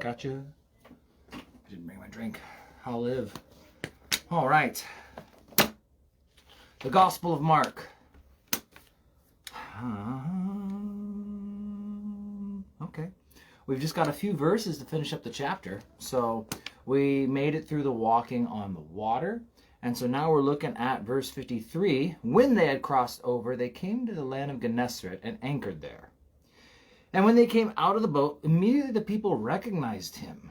Gotcha. I didn't bring my drink. I'll live. All right. The Gospel of Mark. Okay. We've just got a few verses to finish up the chapter. So we made it through the walking on the water. And so now we're looking at verse 53. When they had crossed over, they came to the land of Gennesaret and anchored there. And when they came out of the boat, immediately the people recognized him.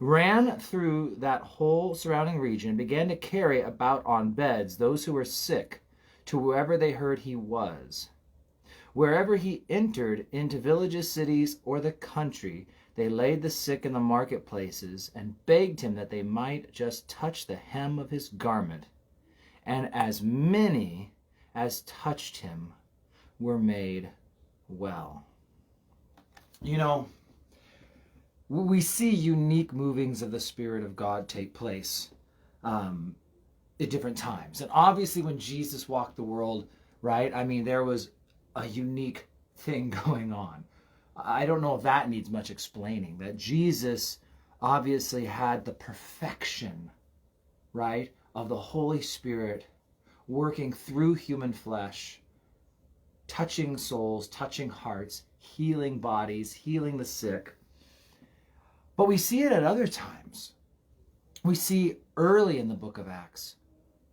Ran through that whole surrounding region and began to carry about on beds those who were sick to wherever they heard he was. Wherever he entered into villages, cities, or the country, they laid the sick in the marketplaces and begged him that they might just touch the hem of his garment. And as many as touched him were made well. You know, we see unique movings of the Spirit of God take place at different times. And obviously when Jesus walked the world, right, I mean, there was a unique thing going on. I don't know if that needs much explaining, that Jesus obviously had the perfection, right, of the Holy Spirit working through human flesh, touching souls, touching hearts, healing bodies, healing the sick. But we see it at other times. We see early in the book of Acts,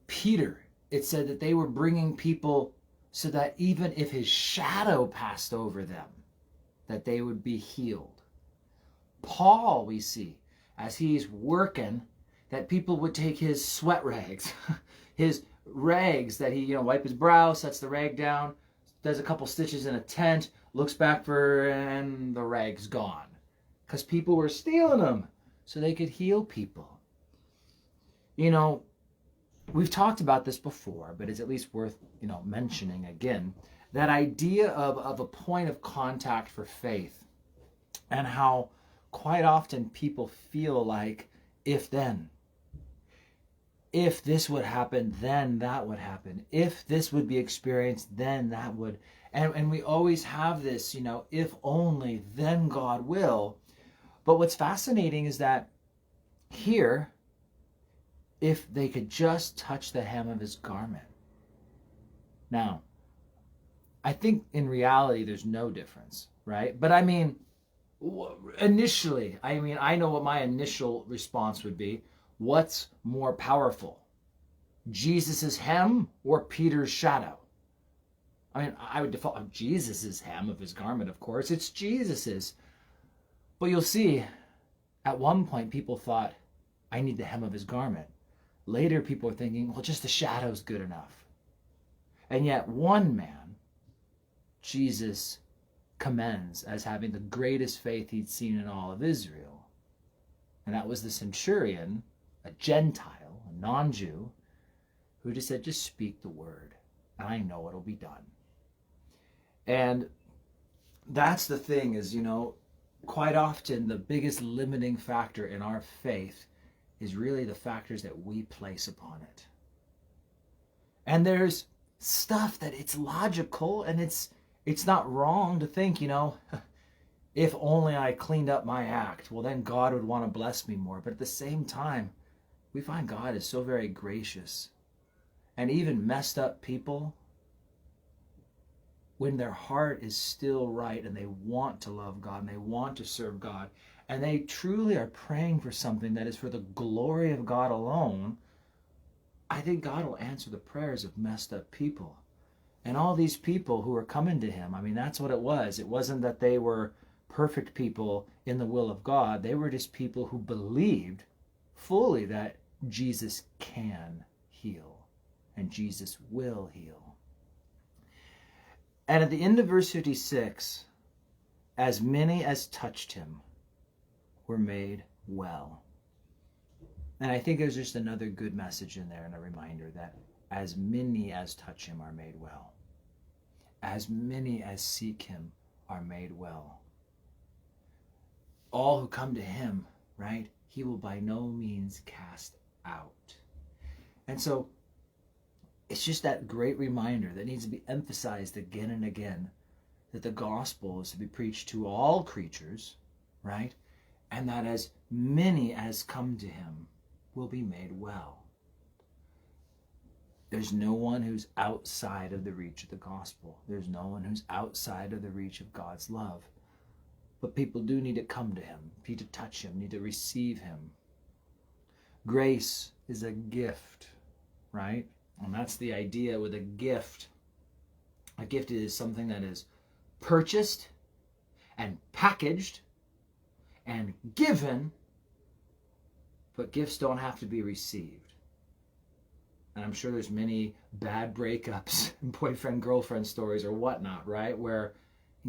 Peter, it said that they were bringing people so that even if his shadow passed over them, that they would be healed. Paul, we see, as he's working, that people would take his sweat rags, his rags that he, wipe his brow, sets the rag down, does a couple stitches in a tent, looks back and the rag's gone. Because people were stealing them so they could heal people. We've talked about this before, but it's at least worth, mentioning again. That idea of a point of contact for faith, and how quite often people feel like, if then. If this would happen, then that would happen. If this would be experienced, then that would. And we always have this, if only, then God will. But what's fascinating is that here, if they could just touch the hem of his garment. Now, I think in reality there's no difference, right? But I mean, initially, I know what my initial response would be. What's more powerful? Jesus's hem or Peter's shadow? I would default on Jesus's hem of his garment, of course. It's Jesus's. But you'll see, at one point people thought, I need the hem of his garment. Later people are thinking, well, just the shadow's good enough. And yet one man, Jesus commends as having the greatest faith he'd seen in all of Israel. And that was the centurion, a Gentile, a non-Jew, who just said, just speak the word, and I know it'll be done. And that's the thing is, quite often the biggest limiting factor in our faith is really the factors that we place upon it. And there's stuff that it's logical and it's not wrong to think, if only I cleaned up my act, well then God would want to bless me more. But at the same time, we find God is so very gracious. And even messed up people, when their heart is still right and they want to love God and they want to serve God and they truly are praying for something that is for the glory of God alone, I think God will answer the prayers of messed up people. And all these people who are coming to him, that's what it was. It wasn't that they were perfect people in the will of God. They were just people who believed fully that Jesus can heal and Jesus will heal. And at the end of verse 56, as many as touched him were made well. And I think there's just another good message in there and a reminder that as many as touch him are made well. As many as seek him are made well. All who come to him, right, he will by no means cast out. And so it's just that great reminder that needs to be emphasized again and again, that the gospel is to be preached to all creatures, right? And that as many as come to him will be made well. There's no one who's outside of the reach of the gospel. There's no one who's outside of the reach of God's love. But people do need to come to him, need to touch him, need to receive him. Grace is a gift, right? And that's the idea with a gift. A gift is something that is purchased and packaged and given, but gifts don't have to be received. And I'm sure there's many bad breakups, boyfriend-girlfriend stories or whatnot, right? Where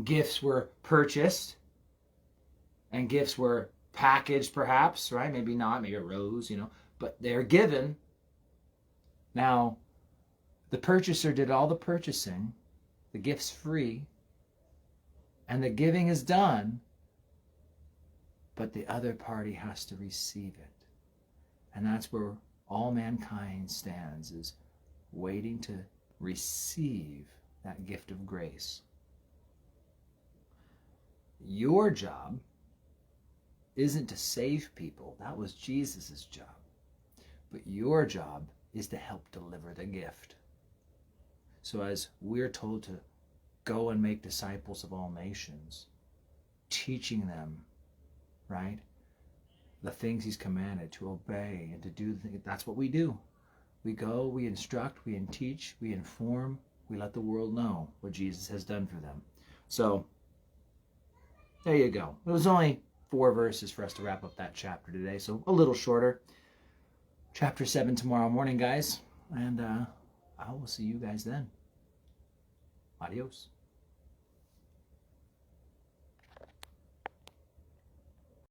gifts were purchased and gifts were packaged perhaps, right? Maybe not, maybe a rose, but they're given. Now, the purchaser did all the purchasing, the gift's free, and the giving is done, but the other party has to receive it. And that's where all mankind stands, is waiting to receive that gift of grace. Your job isn't to save people. That was Jesus' job. But your job is to help deliver the gift. So as we're told to go and make disciples of all nations, teaching them, right, the things he's commanded, to obey and to do, that's what we do. We go, we instruct, we teach, we inform, we let the world know what Jesus has done for them. So, there you go. It was only 4 verses for us to wrap up that chapter today, so a little shorter. Chapter 7 tomorrow morning, guys, and I will see you guys then. Adios.